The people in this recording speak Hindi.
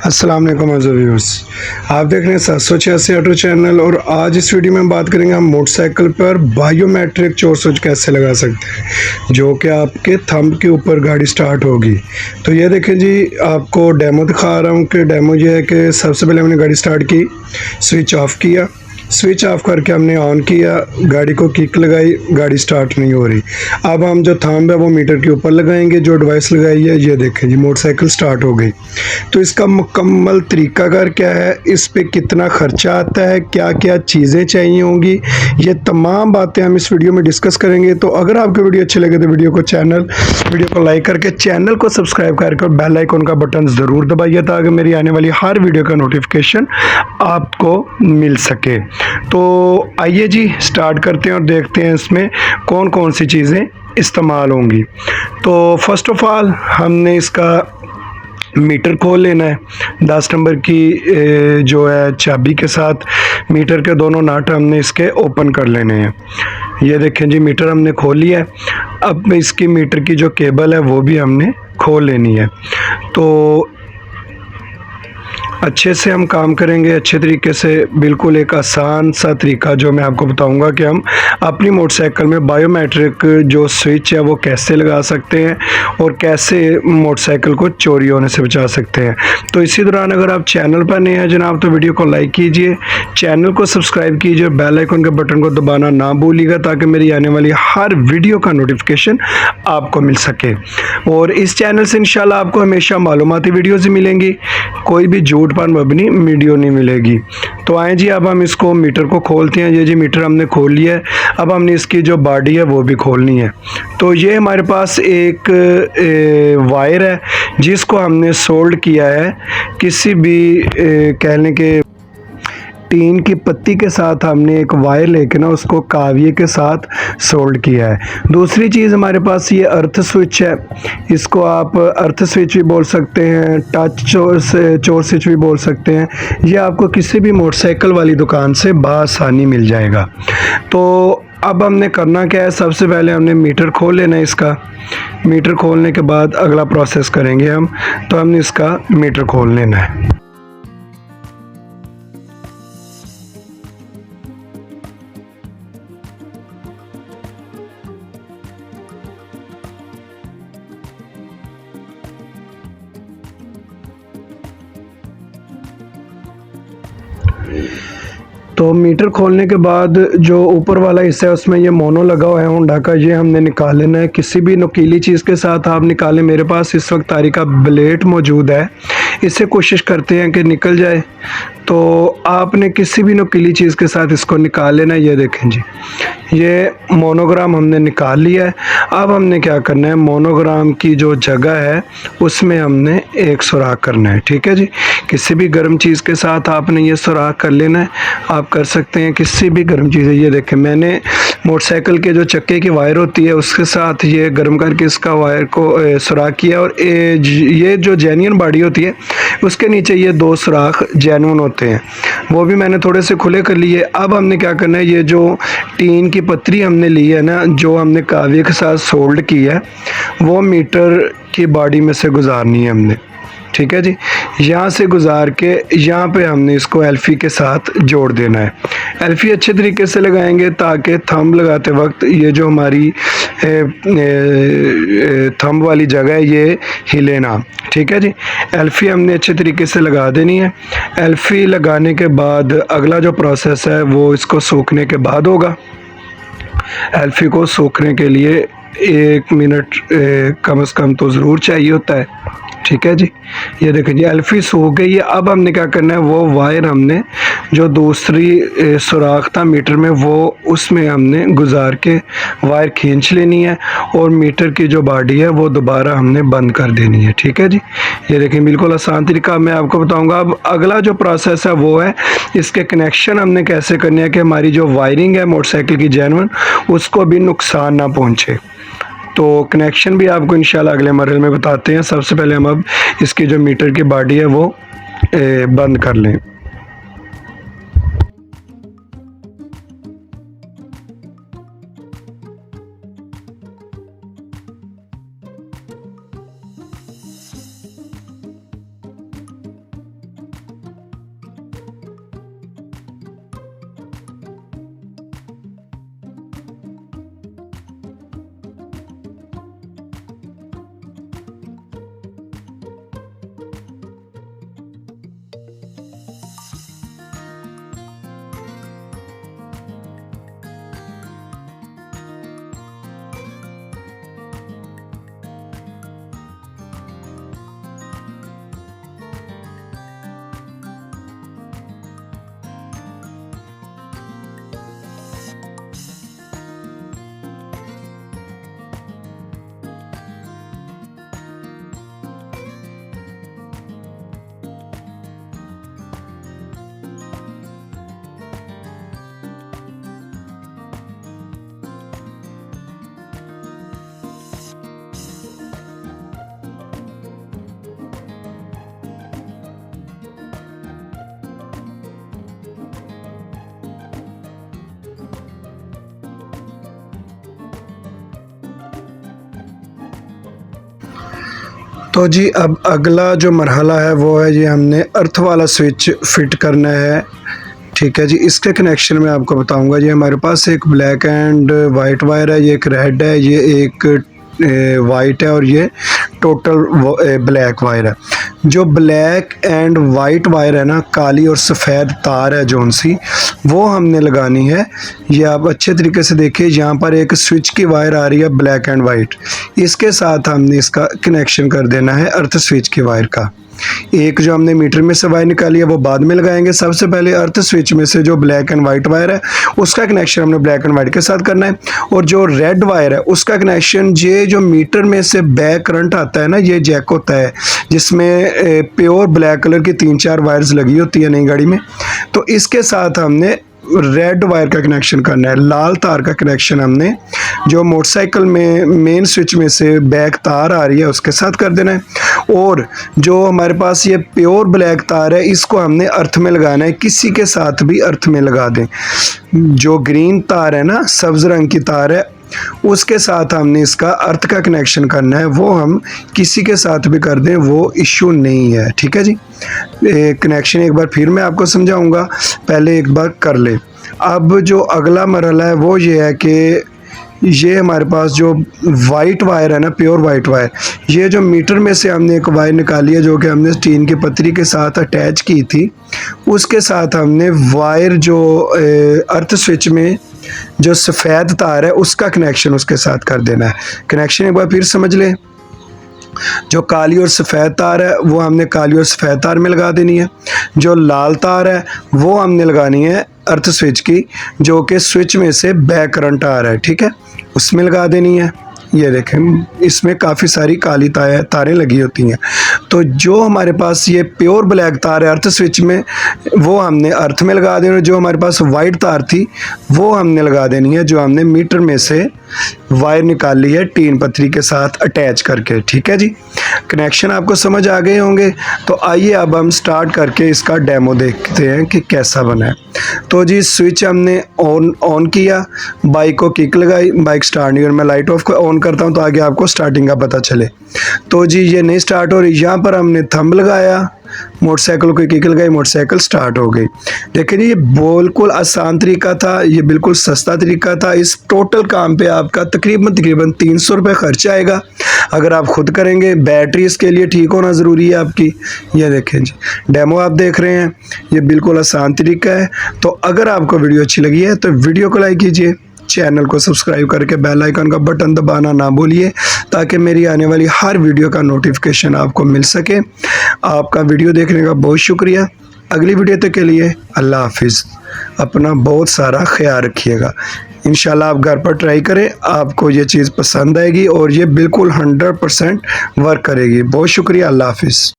अस्सलाम वालेकुम व्यूअर्स। आप देख रहे हैं 786 ऑटो चैनल और आज इस वीडियो में हम बात करेंगे हम मोटरसाइकिल पर बायोमेट्रिक चोर स्विच कैसे लगा सकते हैं जो कि आपके थंब के ऊपर गाड़ी स्टार्ट होगी। तो ये देखें जी, आपको डेमो दिखा रहा हूँ कि डेमो ये है कि सबसे पहले हमने गाड़ी स्टार्ट की, स्विच ऑफ किया, स्विच ऑफ करके हमने ऑन किया, गाड़ी को किक लगाई, गाड़ी स्टार्ट नहीं हो रही। अब हम जो थंब है वो मीटर के ऊपर लगाएंगे, जो डिवाइस लगाई है ये देखें जी, मोटरसाइकिल स्टार्ट हो गई। तो इसका मुकम्मल तरीकाकार क्या है, इस पे कितना खर्चा आता है, क्या क्या चीज़ें चाहिए होंगी, ये तमाम बातें हम इस वीडियो में डिस्कस करेंगे। तो अगर आपको वीडियो अच्छी लगे तो वीडियो को लाइक करके चैनल को सब्सक्राइब करके और बेल आइकन का बटन ज़रूर दबाइए ताकि मेरी आने वाली हर वीडियो का नोटिफिकेशन आपको मिल सके। तो आइए जी स्टार्ट करते हैं और देखते हैं इसमें कौन कौन सी चीज़ें इस्तेमाल होंगी। तो फर्स्ट ऑफ ऑल हमने इसका मीटर खोल लेना है। 10 नंबर की जो है चाबी के साथ मीटर के दोनों नट हमने इसके ओपन कर लेने हैं। ये देखें जी, मीटर हमने खोल लिया है। अब इसकी मीटर की जो केबल है वो भी हमने खोल लेनी है। तो अच्छे से हम काम करेंगे, अच्छे तरीके से, बिल्कुल एक आसान सा तरीका जो मैं आपको बताऊंगा कि हम अपनी मोटरसाइकिल में बायोमेट्रिक जो स्विच है वो कैसे लगा सकते हैं और कैसे मोटरसाइकिल को चोरी होने से बचा सकते हैं। तो इसी दौरान अगर आप चैनल पर नए हैं जनाब तो वीडियो को लाइक कीजिए, चैनल को सब्सक्राइब कीजिए, बेल आइकन के बटन को दबाना ना भूलिएगा ताकि मेरी आने वाली हर वीडियो का नोटिफिकेशन आपको मिल सके। और इस चैनल से इंशाल्लाह आपको हमेशा मालूमाती वीडियोज़ मिलेंगी, कोई भी झूठ पर मबनी वीडियो नहीं मिलेगी। तो आए जी, अब हम इसको मीटर को खोलते हैं। ये जी मीटर हमने खोल लिया है। अब हमने इसकी जो बॉडी है वो भी खोलनी है। तो ये हमारे पास एक वायर है जिसको हमने सोल्ड किया है किसी भी कहने के टीन की पत्ती के साथ। हमने एक वायर लेके ना उसको काविये के साथ सोल्ड किया है। दूसरी चीज़ हमारे पास ये अर्थ स्विच है, इसको आप अर्थ स्विच भी बोल सकते हैं, टच चोर स्विच भी बोल सकते हैं। ये आपको किसी भी मोटरसाइकिल वाली दुकान से बआसानी मिल जाएगा। तो अब हमने करना क्या है, सबसे पहले हमने मीटर खोल लेना है इसका। मीटर खोलने के बाद अगला प्रोसेस करेंगे हम। तो हमने इसका मीटर खोल लेना है। तो मीटर खोलने के बाद जो ऊपर वाला हिस्सा है उसमें ये मोनो लगा हुआ है होंडा का, ये हमने निकाल लेना है। किसी भी नुकीली चीज़ के साथ आप निकालें। मेरे पास इस वक्त तारी का ब्लेड मौजूद है, इससे कोशिश करते हैं कि निकल जाए। तो आपने किसी भी नुकीली चीज़ के साथ इसको निकाल लेना है। ये देखें जी, ये मोनोग्राम हमने निकाल लिया है। अब हमने क्या करना है, मोनोग्राम की जो जगह है उसमें हमने एक सुराख करना है। ठीक है जी, किसी भी गर्म चीज़ के साथ आपने ये सुराख कर लेना है। आप कर सकते हैं किसी भी गर्म चीज़ है। ये देखें, मैंने मोटरसाइकिल के जो चक्के की वायर होती है उसके साथ ये गर्म करके इसका वायर को सुराख किया। और ये जो जेन्युइन बॉडी होती है उसके नीचे ये 2 सुराख जेन्युइन होते हैं, वो भी मैंने थोड़े से खुले कर लिए। अब हमने क्या करना है, ये जो टीन की पतरी हमने ली है ना, जो हमने काविये के साथ सोल्ड की है, वो मीटर की बॉडी में से गुजारनी है हमने। ठीक है जी, यहाँ से गुजार के यहाँ पे हमने इसको एल्फी के साथ जोड़ देना है। एल्फी अच्छे तरीके से लगाएंगे ताकि थंब लगाते वक्त ये जो हमारी थंब वाली जगह है ये हिले ना। ठीक है जी, एल्फी हमने अच्छे तरीके से लगा देनी है। एल्फी लगाने के बाद अगला जो प्रोसेस है वो इसको सूखने के बाद होगा। एल्फी को सूखने के लिए 1 मिनट कम से कम तो ज़रूर चाहिए होता है। ठीक है जी, ये देखें जी, एल्फी सूख गई है। अब हमने क्या करना है, वो वायर हमने जो दूसरी सुराख था मीटर में वो उसमें हमने गुजार के वायर खींच लेनी है और मीटर की जो बॉडी है वो दोबारा हमने बंद कर देनी है। ठीक है जी, ये देखें, बिल्कुल आसान तरीका मैं आपको बताऊंगा। अब अगला जो प्रोसेस है वो है इसके कनेक्शन हमने कैसे करने हैं कि हमारी जो वायरिंग है मोटरसाइकिल की जेन्युइन उसको भी नुकसान ना पहुँचे। तो कनेक्शन भी आपको इंशाल्लाह अगले मरहले में बताते हैं। सबसे पहले हम अब इसकी जो मीटर की बॉडी है वो बंद कर लें। तो जी अब अगला जो मरहला है वो है जी हमने अर्थ वाला स्विच फिट करना है। ठीक है जी, इसके कनेक्शन में आपको बताऊंगा जी। हमारे पास एक ब्लैक एंड वाइट वायर है, ये एक रेड है, ये एक वाइट है और ये टोटल ब्लैक वायर है। जो ब्लैक एंड वाइट वायर है ना, काली और सफ़ेद तार है जौन सी, वो हमने लगानी है। ये आप अच्छे तरीके से देखिए, यहाँ पर एक स्विच की वायर आ रही है ब्लैक एंड वाइट, इसके साथ हमने इसका कनेक्शन कर देना है अर्थ स्विच की वायर का। एक जो हमने मीटर में से वायर निकाली है वो बाद में लगाएंगे। सबसे पहले अर्थ स्विच में से जो ब्लैक एंड वाइट वायर है उसका कनेक्शन हमने ब्लैक एंड वाइट के साथ करना है, और जो रेड वायर है उसका कनेक्शन ये जो मीटर में से बैक करंट आता है ना, ये जैक होता है जिसमें प्योर ब्लैक कलर की 3-4 वायर्स लगी होती है नई गाड़ी में, तो इसके साथ हमने रेड वायर का कनेक्शन करना है। लाल तार का कनेक्शन हमने जो मोटरसाइकिल में मेन स्विच में से बैक तार आ रही है उसके साथ कर देना है, और जो हमारे पास ये प्योर ब्लैक तार है इसको हमने अर्थ में लगाना है, किसी के साथ भी अर्थ में लगा दें। जो ग्रीन तार है ना, सब्ज रंग की तार है, उसके साथ हमने इसका अर्थ का कनेक्शन करना है, वो हम किसी के साथ भी कर दें वो इश्यू नहीं है। ठीक है जी, कनेक्शन एक बार फिर मैं आपको समझाऊंगा, पहले एक बार कर ले। अब जो अगला मरहला है वो ये है कि ये हमारे पास जो वाइट वायर है ना, प्योर वाइट वायर, ये जो मीटर में से हमने एक वायर निकाली है जो कि हमने टीन की पतरी के साथ अटैच की थी, उसके साथ हमने वायर जो अर्थ स्विच में जो सफ़ेद तार है उसका कनेक्शन उसके साथ कर देना है। कनेक्शन एक बार फिर समझ लें, जो काली और सफ़ेद तार है वो हमने काली और सफ़ेद तार में लगा देनी है, जो लाल तार है वो हमने लगानी है अर्थ स्विच की, जो कि स्विच में से बैक करंट आ रहा है, ठीक है, उसमें लगा देनी है। ये देखें इसमें काफ़ी सारी काली तारें लगी होती हैं, तो जो हमारे पास ये प्योर ब्लैक तार है अर्थ स्विच में वो हमने अर्थ में लगा देनी है। जो हमारे पास वाइट तार थी वो हमने लगा देनी है, जो हमने मीटर में से वायर निकाली है टीन पतरी के साथ अटैच करके। ठीक है जी, कनेक्शन आपको समझ आ गए होंगे। तो आइए अब हम स्टार्ट करके इसका डेमो देखते हैं कि कैसा बना है। तो जी स्विच हमने ऑन किया, बाइक को किक लगाई, बाइक स्टार्ट नहीं, और मैं लाइट ऑफ को ऑन करता हूं तो आगे आपको स्टार्टिंग का पता चले। तो जी ये नहीं स्टार्ट हो रही, यहाँ पर हमने थंब लगाया, मोटरसाइकिल को किक लगाई, मोटरसाइकिल स्टार्ट हो गई। लेकिन ये बिल्कुल आसान तरीका था, ये बिल्कुल सस्ता तरीका था। इस टोटल काम पे आपका तकरीबन 300 रुपये खर्च आएगा अगर आप खुद करेंगे। बैटरी इसके लिए ठीक होना ज़रूरी है आपकी। ये देखें जी, डेमो आप देख रहे हैं, ये बिल्कुल आसान तरीका है। तो अगर आपको वीडियो अच्छी लगी है तो वीडियो को लाइक कीजिए, चैनल को सब्सक्राइब करके बेल आइकन का बटन दबाना ना भूलिए, ताकि मेरी आने वाली हर वीडियो का नोटिफिकेशन आपको मिल सके। आपका वीडियो देखने का बहुत शुक्रिया। अगली वीडियो तक के लिए अल्लाह हाफिज़। अपना बहुत सारा ख्याल रखिएगा। इंशाल्लाह आप घर पर ट्राई करें, आपको ये चीज़ पसंद आएगी और ये बिल्कुल 100% वर्क करेगी। बहुत शुक्रिया, अल्लाह हाफिज़।